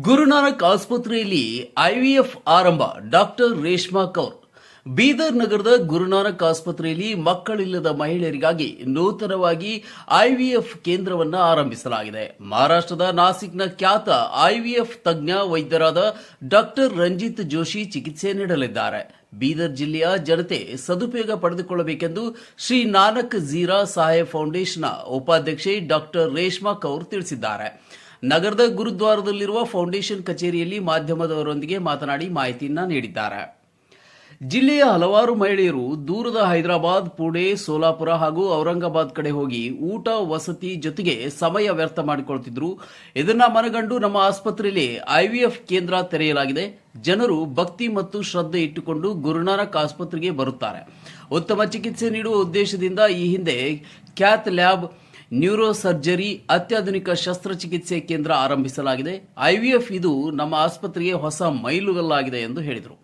ಗುರುನಾನಕ್ ಆಸ್ಪತ್ರೆಯಲ್ಲಿ ಐವಿಎಫ್ ಆರಂಭ. ಡಾಕ್ಟರ್ ರೇಷ್ಮಾ ಕೌರ್. ಬೀದರ್ ನಗರದ ಗುರುನಾನಕ್ ಆಸ್ಪತ್ರೆಯಲ್ಲಿ ಮಕ್ಕಳಿಲ್ಲದ ಮಹಿಳೆಯರಿಗಾಗಿ ನೂತನವಾಗಿ ಐವಿಎಫ್ ಕೇಂದ್ರವನ್ನು ಆರಂಭಿಸಲಾಗಿದೆ. ಮಹಾರಾಷ್ಟ್ರದ ನಾಸಿಕ್ನ ಖ್ಯಾತ ಐವಿಎಫ್ ತಜ್ಞ ವೈದ್ಯರಾದ ಡಾಕ್ಟರ್ ರಂಜಿತ್ ಜೋಶಿ ಚಿಕಿತ್ಸೆ ನೀಡಲಿದ್ದಾರೆ. ಬೀದರ್ ಜಿಲ್ಲೆಯ ಜನತೆ ಸದುಪಯೋಗ ಪಡೆದುಕೊಳ್ಳಬೇಕೆಂದು ಶ್ರೀ ನಾನಕ್ ಜೀರಾ ಸಹಾಯ ಫೌಂಡೇಶನ್ ಉಪಾಧ್ಯಕ್ಷೆ ಡಾಕ್ಟರ್ ರೇಷ್ಮಾ ಕೌರ್ ತಿಳಿಸಿದ್ದಾರೆ. ನಗರದ ಗುರುದ್ವಾರದಲ್ಲಿರುವ ಫೌಂಡೇಶನ್ ಕಚೇರಿಯಲ್ಲಿ ಮಾಧ್ಯಮದವರೊಂದಿಗೆ ಮಾತನಾಡಿ ಮಾಹಿತಿಯನ್ನ ನೀಡಿದ್ದಾರೆ. ಜಿಲ್ಲೆಯ ಹಲವಾರು ಮಹಿಳೆಯರು ದೂರದ ಹೈದರಾಬಾದ್, ಪುಣೆ, ಸೋಲಾಪುರ ಹಾಗೂ ಔರಂಗಾಬಾದ್ ಕಡೆ ಹೋಗಿ ಊಟ, ವಸತಿ ಜೊತೆಗೆ ಸಮಯ ವ್ಯರ್ಥ ಮಾಡಿಕೊಳ್ಳುತ್ತಿದ್ದರು. ಇದನ್ನ ಮನಗಂಡು ನಮ್ಮ ಆಸ್ಪತ್ರೆಯಲ್ಲಿ ಐವಿಎಫ್ ಕೇಂದ್ರ ತೆರೆಯಲಾಗಿದೆ. ಜನರು ಭಕ್ತಿ ಮತ್ತು ಶ್ರದ್ಧೆ ಇಟ್ಟುಕೊಂಡು ಗುರುನಾನಕ್ ಆಸ್ಪತ್ರೆಗೆ ಬರುತ್ತಾರೆ. ಉತ್ತಮ ಚಿಕಿತ್ಸೆ ನೀಡುವ ಉದ್ದೇಶದಿಂದ ಈ ಹಿಂದೆ ಕ್ಯಾತ್ ಲ್ಯಾಬ್, ನ್ಯೂರೋ ಸರ್ಜರಿ, ಅತ್ಯಾಧುನಿಕ ಶಸ್ತ್ರಚಿಕಿತ್ಸೆ ಕೇಂದ್ರ ಆರಂಭಿಸಲಾಗಿದೆ. ಐವಿಎಫ್ ಇದು ನಮ್ಮ ಆಸ್ಪತ್ರೆಗೆ ಹೊಸ ಮೈಲುಗಲ್ಲಾಗಿದೆ ಎಂದು ಹೇಳಿದರು.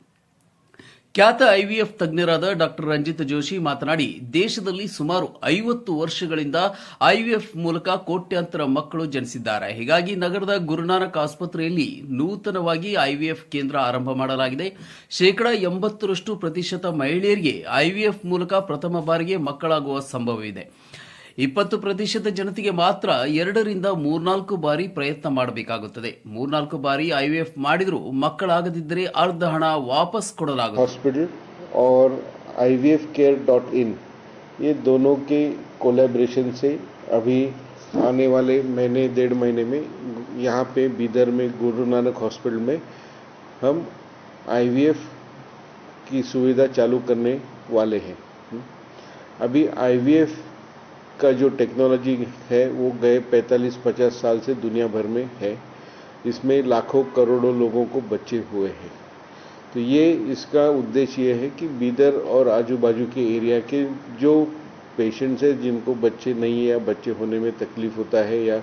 ಖ್ಯಾತ ಐವಿಎಫ್ ತಜ್ಞರಾದ ಡಾಕ್ಟರ್ ರಂಜಿತ್ ಜೋಶಿ ಮಾತನಾಡಿ, ದೇಶದಲ್ಲಿ ಸುಮಾರು 50 ವರ್ಷಗಳಿಂದ ಐವಿಎಫ್ ಮೂಲಕ ಕೋಟ್ಯಾಂತರ ಮಕ್ಕಳು ಜನಿಸಿದ್ದಾರೆ. ಹೀಗಾಗಿ ನಗರದ ಗುರುನಾನಕ್ ಆಸ್ಪತ್ರೆಯಲ್ಲಿ ನೂತನವಾಗಿ ಐವಿಎಫ್ ಕೇಂದ್ರ ಆರಂಭ ಮಾಡಲಾಗಿದೆ. 80% ಮಹಿಳೆಯರಿಗೆ ಐವಿಎಫ್ ಮೂಲಕ ಪ್ರಥಮ ಬಾರಿಗೆ ಮಕ್ಕಳಾಗುವ ಸಂಭವವಿದೆ. 20% ಜನತೆಗೆ ಮಾತ್ರ 2 ರಿಂದ 3-4 ಬಾರಿ ಪ್ರಯತ್ನ ಮಾಡಬೇಕಾಗುತ್ತದೆ. 3-4 ಬಾರಿ ಐವಿಎಫ್ ಮಾಡಿದರೂ ಮಕ್ಕಳಾಗದಿದ್ದರೆ ಅರ್ಧ हण वापस ಕೊಡಲಾಗುತ್ತದೆ. हॉस्पिटल और ivfcare.in ये दोनों के कोलैबोरेशन से अभी आने वाले महीने 1.5 महीने में यहाँ पे बीदर में गुरु नानक हॉस्पिटल में हम आईवीएफ की सुविधा चालू करने वाले हैं. अभी आईवीएफ का जो टेक्नोलॉजी है वो गए 45-50 साल से दुनिया भर में है. इसमें लाखों करोड़ों लोगों को बच्चे हुए हैं. तो ये इसका उद्देश्य ये है कि बीदर और आजू बाजू के एरिया के जो पेशेंट्स हैं जिनको बच्चे नहीं है या बच्चे होने में तकलीफ होता है या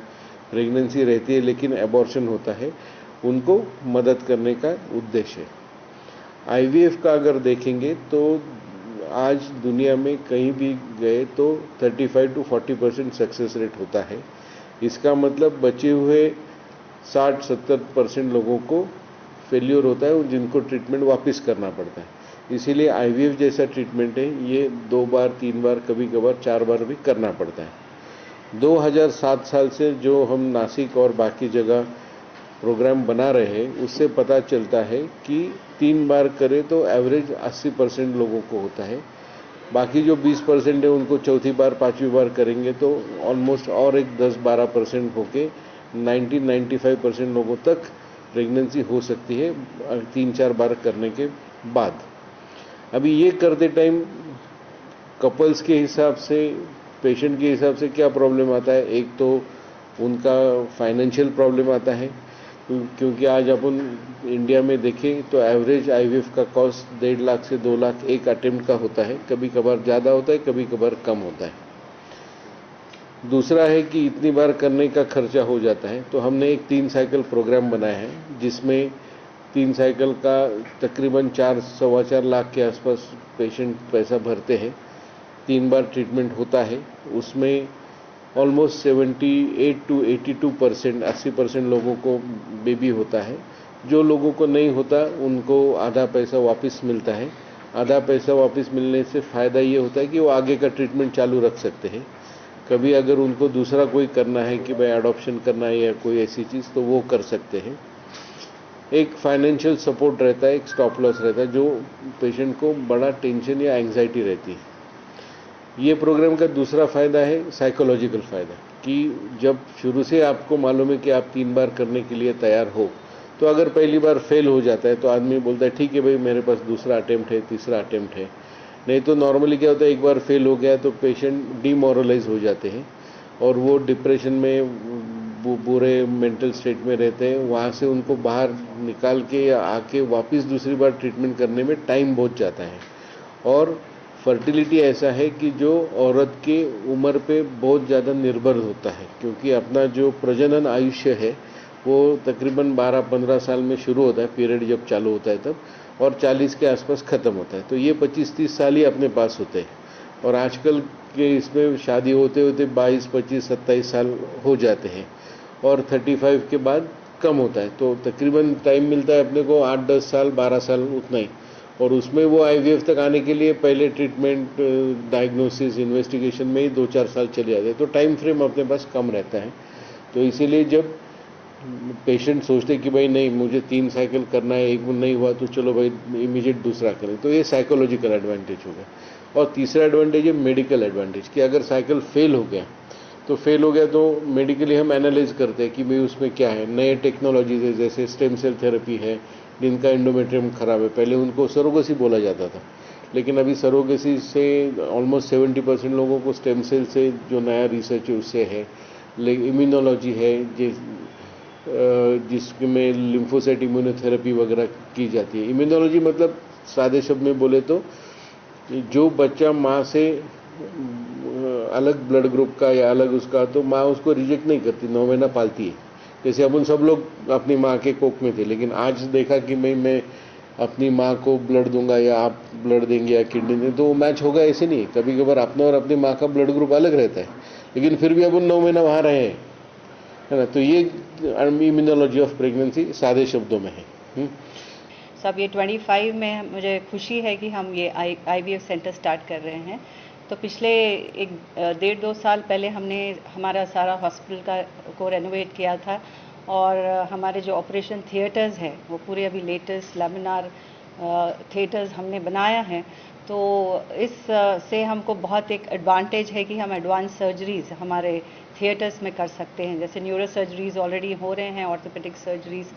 प्रेगनेंसी रहती है लेकिन एबॉर्शन होता है, उनको मदद करने का उद्देश्य है. आईवीएफ का अगर देखेंगे तो आज दुनिया में कहीं भी गए तो 35-40% सक्सेस रेट होता है. इसका मतलब बचे हुए 60-70% लोगों को फेल्योर होता है, जिनको ट्रीटमेंट वापस करना पड़ता है. इसीलिए आईवीएफ जैसा ट्रीटमेंट है ये 2 बार 3 बार कभी कभार 4 बार भी करना पड़ता है. 2007 साल से जो हम नासिक और बाकी जगह प्रोग्राम बना रहे हैं उससे पता चलता है कि 3 बार करें तो एवरेज 80% लोगों को होता है. बाकी जो 20% है उनको चौथी बार 5वीं बार करेंगे तो ऑलमोस्ट और एक 10-12% होके 90-95% लोगों तक प्रेगनेंसी हो सकती है 3-4 बार करने के बाद. अभी ये करते टाइम कपल्स के हिसाब से, पेशेंट के हिसाब से क्या प्रॉब्लम आता है, एक तो उनका फाइनेंशियल प्रॉब्लम आता है क्योंकि आज अपन इंडिया में देखें तो एवरेज आईवीएफ का कॉस्ट 1.5 लाख से 2 लाख एक अटेम्प्ट का होता है. कभी कभार ज़्यादा होता है, कभी कभार कम होता है. दूसरा है कि इतनी बार करने का खर्चा हो जाता है. तो हमने एक 3 साइकिल प्रोग्राम बनाया है जिसमें 3 साइकिल का तकरीबन 4-4.25 लाख के आसपास पेशेंट पैसा भरते हैं. 3 बार ट्रीटमेंट होता है. उसमें ऑलमोस्ट 78-82% 80% लोगों को बेबी होता है. जो लोगों को नहीं होता उनको आधा पैसा वापस मिलता है. आधा पैसा वापस मिलने से फ़ायदा ये होता है कि वो आगे का ट्रीटमेंट चालू रख सकते हैं. कभी अगर उनको दूसरा कोई करना है कि भाई एडॉप्शन करना है या कोई ऐसी चीज़ तो वो कर सकते हैं. एक फाइनेंशियल सपोर्ट रहता है, एक स्टॉप लॉस रहता है जो पेशेंट को बड़ा टेंशन या एंग्जाइटी रहती है. ये प्रोग्राम का दूसरा फ़ायदा है साइकोलॉजिकल फ़ायदा कि जब शुरू से आपको मालूम है कि आप 3 बार करने के लिए तैयार हो तो अगर पहली बार फेल हो जाता है तो आदमी बोलता है ठीक है भाई मेरे पास दूसरा अटेम्प्ट है, तीसरा अटेम्प्ट है. नहीं तो नॉर्मली क्या होता है, एक बार फेल हो गया तो पेशेंट डिमोरलाइज हो जाते हैं और वो डिप्रेशन में बुरे मेंटल स्टेट में रहते हैं. वहाँ से उनको बाहर निकाल के या आके वापस दूसरी बार ट्रीटमेंट करने में टाइम बहुत जाता है. और फर्टिलिटी ऐसा है कि जो औरत के उम्र पे बहुत ज़्यादा निर्भर होता है क्योंकि अपना जो प्रजनन आयुष्य है वो तकरीबन 12-15 साल में शुरू होता है, पीरियड जब चालू होता है तब, और 40 के आसपास ख़त्म होता है. तो ये 25-30 साल ही अपने पास होते हैं. और आजकल के इसमें शादी होते होते 22, 25, 27 साल हो जाते हैं. और 35 के बाद कम होता है, तो तकरीबन टाइम मिलता है अपने को 8-10 साल 12 साल उतना ही, और उसमें वो आईवीएफ तक आने के लिए पहले ट्रीटमेंट, डायग्नोसिस, इन्वेस्टिगेशन में ही 2-4 साल चले जाते हैं, तो टाइम फ्रेम अपने पास कम रहता है। तो इसीलिए जब पेशेंट सोचते कि भाई नहीं मुझे 3 साइकिल करना है, एक नहीं हुआ तो चलो भाई इमीडिएट दूसरा करें, तो ये साइकोलॉजिकल एडवांटेज हो गया। और तीसरा एडवांटेज है मेडिकल एडवांटेज, कि अगर साइकिल फेल हो गया तो मेडिकली हम एनालाइज करते हैं कि भाई उसमें क्या है। नए टेक्नोलॉजीज है, जैसे स्टेम सेल थेरेपी है, जिनका एंडोमेट्रियम खराब है, पहले उनको सरोगेसी बोला जाता था, लेकिन अभी सरोगेसी से ऑलमोस्ट 70% लोगों को स्टेम सेल से जो नया रिसर्च है उससे है। इम्यूनोलॉजी है जिसमें लिम्फोसाइट इम्यूनोथेरेपी वगैरह की जाती है। इम्यूनोलॉजी मतलब सादे शब्द में बोले तो जो बच्चा माँ से अलग ब्लड ग्रुप का या अलग उसका, तो माँ उसको रिजेक्ट नहीं करती, 9 महीना पालती है। जैसे अपन सब लोग अपनी माँ के कोख में थे, लेकिन आज देखा कि मैं अपनी माँ को ब्लड दूंगा या आप ब्लड देंगे या किडनी देंगे, तो वो मैच होगा ऐसे नहीं। कभी कभार अपना और अपनी माँ का ब्लड ग्रुप अलग रहता है, लेकिन फिर भी अपन 9 महीना वहाँ रहे हैं, है ना। तो ये इम्यूनोलॉजी ऑफ प्रेगनेंसी सादे शब्दों में है। सब ये 25 में मुझे खुशी है कि हम ये आईवीएफ सेंटर स्टार्ट कर रहे हैं। तो पिछले 1.5-2 साल पहले हमने हमारा सारा हॉस्पिटल को रेनोवेट किया था, और हमारे जो ऑपरेशन थिएटर्स हैं वो पूरे अभी लेटेस्ट लैमिनार थिएटर्स हमने बनाया है। तो इस से हमको बहुत एक एडवांटेज है कि हम एडवांस सर्जरीज हमारे थिएटर्स में कर सकते हैं, जैसे न्यूरो सर्जरीज ऑलरेडी हो रहे हैं, ऑर्थोपेडिक सर्जरीज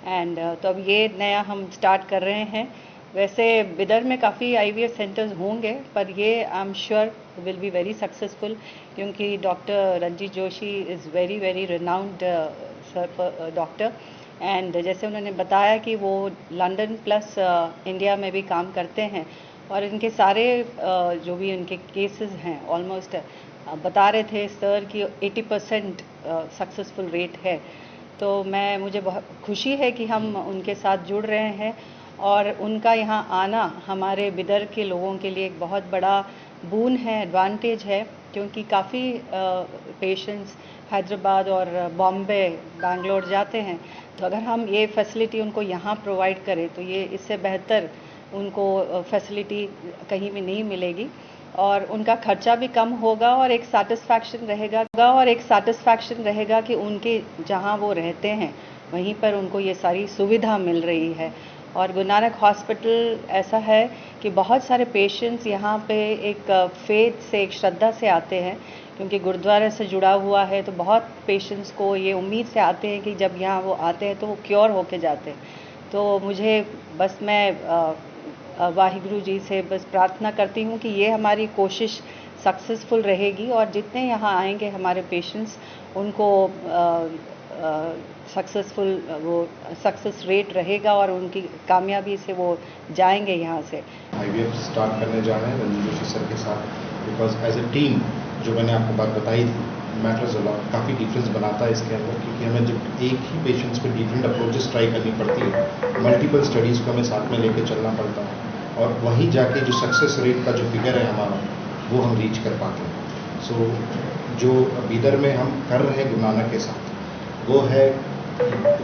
एंड तो अब ये नया हम स्टार्ट कर रहे हैं। वैसे बिदर में काफ़ी आईवीएफ सेंटर्स होंगे, पर ये I am sure will be very successful, क्योंकि doctor Ranjit Joshi is very very renowned doctor, and जैसे उन्होंने बताया कि वो लंदन प्लस इंडिया में भी काम करते हैं, और इनके सारे जो भी इनके केसेस हैं ऑलमोस्ट बता रहे थे सर कि 80% सक्सेसफुल रेट है। तो मुझे बहुत खुशी है कि हम उनके साथ जुड़ रहे हैं, और उनका यहाँ आना हमारे बिदर के लोगों के लिए एक बहुत बड़ा बून है, एडवांटेज है, क्योंकि काफ़ी पेशेंट्स हैदराबाद और बॉम्बे, बैंगलोर जाते हैं। तो अगर हम ये फैसिलिटी उनको यहाँ प्रोवाइड करें तो ये इससे बेहतर उनको फैसिलिटी कहीं भी नहीं मिलेगी, और उनका खर्चा भी कम होगा, और एक सैटिस्फैक्शन रहेगा कि उनके जहाँ वो रहते हैं वहीं पर उनको ये सारी सुविधा मिल रही है। और गुरु नानक हॉस्पिटल ऐसा है कि बहुत सारे पेशेंट्स यहाँ पे एक फेथ से, एक श्रद्धा से आते हैं, क्योंकि गुरुद्वारा से जुड़ा हुआ है। तो बहुत पेशेंट्स को ये उम्मीद से आते हैं कि जब यहाँ वो आते हैं तो वो क्योर होके जाते हैं। तो मुझे बस मैं वाहिगुरु जी से बस प्रार्थना करती हूँ कि ये हमारी कोशिश सक्सेसफुल रहेगी, और जितने यहाँ आएंगे हमारे पेशेंट्स उनको सक्सेस रेट रहेगा, और उनकी कामयाबी से वो जाएंगे यहाँ से। आईवीएफ स्टार्ट करने जा रहे हैं रंजीत जोशी सर के साथ, बिकॉज एज ए टीम जो मैंने आपको बात बताई थी मैटर्स अलॉट, काफ़ी डिफरेंस बनाता है इसके अंदर, क्योंकि हमें जब एक ही पेशेंट्स पे डिफरेंट अप्रोचेस ट्राई करनी पड़ती है, मल्टीपल स्टडीज़ को हमें साथ में लेके चलना पड़ता है, और वहीं जाके जो सक्सेस रेट का जो फिगर है हमारा वो हम रीच कर पाते हैं। सो जो बीदर में हम कर रहे हैं गुरु नानक के साथ, वो है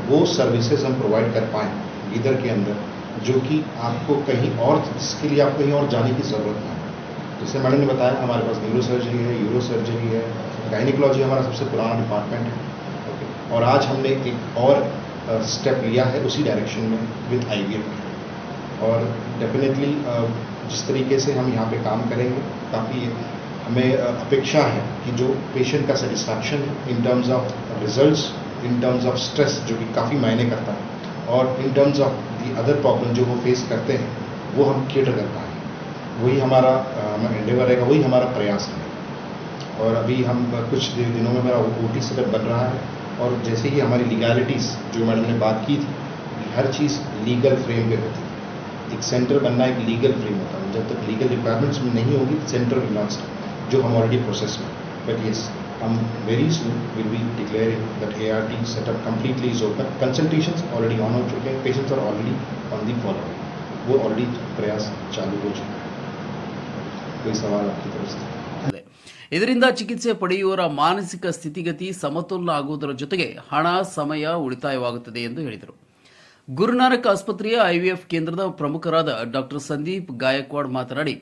वो सर्विसेज हम प्रोवाइड कर पाएँ बीदर के अंदर, जो कि आपको कहीं और, इसके लिए आपको कहीं और जाने की ज़रूरत नहीं है। जैसे मैडम ने बताया हमारे पास न्यूरो सर्जरी है, यूरो सर्जरी है, गायनिकोलॉजी हमारा सबसे पुराना डिपार्टमेंट है, ओके। और आज हमने एक और स्टेप लिया है उसी डायरेक्शन में विद आईवीएफ, और डेफिनेटली जिस तरीके से हम यहाँ पे काम करेंगे, काफ़ी हमें अपेक्षा है कि जो पेशेंट का सेटिस्फैक्शन है in terms of results, in terms of stress जो कि काफ़ी मायने करता है, और in terms of the other problem जो वो फेस करते हैं, वो हम केटर कर पाएँ। वही हमारा एंडेवर रहेगा, वही हमारा प्रयास है। और अभी हम कुछ दिनों में मेरा ओटी सेटअप बन रहा है, और जैसे ही हमारी लीगैलिटीज़ जो मैडम ने बात की थी, हर चीज़ लीगल फ्रेम पे होती है। एक सेंटर बनना एक लीगल फ्रेम होता है, जब तक लीगल रिक्वायरमेंट्स में नहीं होगी सेंटर विल नॉट स्टार्ट, जो हम ऑलरेडी प्रोसेस में। बट येस, हम very soon will be declaring that ART setup completely is open. Consultations already on हो चुके हैं, patients are already on the follow, वो ऑलरेडी प्रयास चालू हो चुका है। कोई सवाल आपकी तरफ से? ಇದರಿಂದ ಚಿಕಿತ್ಸೆ ಪಡೆಯುವವರ ಮಾನಸಿಕ ಸ್ಥಿತಿಗತಿ ಸಮತೋಲನ ಆಗುವುದರ ಜೊತೆಗೆ ಹಣ ಸಮಯ ಉಳಿತಾಯವಾಗುತ್ತದೆ ಎಂದು ಹೇಳಿದರು. ಗುರುನಾನಕ್ ಆಸ್ಪತ್ರೆಯ ಐವಿಎಫ್ ಕೇಂದ್ರದ ಪ್ರಮುಖರಾದ ಡಾಕ್ಟರ್ ಸಂದೀಪ್ ಗಾಯಕ್ವಾಡ್ ಮಾತನಾಡಿ,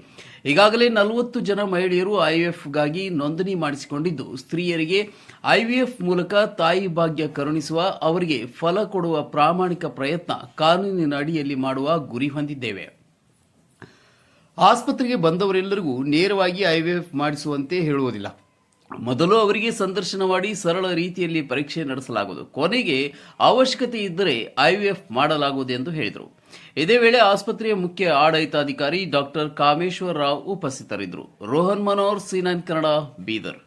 ಈಗಾಗಲೇ 40 ಜನ ಮಹಿಳೆಯರು ಐವಿಎಫ್ಗಾಗಿ ನೋಂದಣಿ ಮಾಡಿಸಿಕೊಂಡಿದ್ದು, ಸ್ತ್ರೀಯರಿಗೆ ಐವಿಎಫ್ ಮೂಲಕ ತಾಯಿ ಭಾಗ್ಯ ಕರುಣಿಸುವ, ಅವರಿಗೆ ಫಲ ಕೊಡುವ ಪ್ರಾಮಾಣಿಕ ಪ್ರಯತ್ನ ಕಾನೂನಿನ ಅಡಿಯಲ್ಲಿ ಮಾಡುವ ಗುರಿ ಹೊಂದಿದ್ದೇವೆ. ಆಸ್ಪತ್ರೆಗೆ ಬಂದವರೆಲ್ಲರಿಗೂ ನೇರವಾಗಿ ಐವಿಎಫ್ ಮಾಡಿಸುವಂತೆ ಹೇಳುವುದಿಲ್ಲ. ಮೊದಲು ಅವರಿಗೆ ಸಂದರ್ಶನ ಮಾಡಿ ಸರಳ ರೀತಿಯಲ್ಲಿ ಪರೀಕ್ಷೆ ನಡೆಸಲಾಗುವುದು. ಕೊನೆಗೆ ಅವಶ್ಯಕತೆ ಇದ್ದರೆ ಐವಿಎಫ್ ಮಾಡಲಾಗುವುದು ಎಂದು ಹೇಳಿದರು. ಇದೇ ವೇಳೆ ಆಸ್ಪತ್ರೆಯ ಮುಖ್ಯ ಆಡಳಿತಾಧಿಕಾರಿ ಡಾಕ್ಟರ್ ಕಾಮೇಶ್ವರ ರಾವ್ ಉಪಸ್ಥಿತರಿದ್ದರು. ರೋಹನ್ ಮನೋಹರ್, C9 ಕನ್ನಡ, ಬೀದರ್.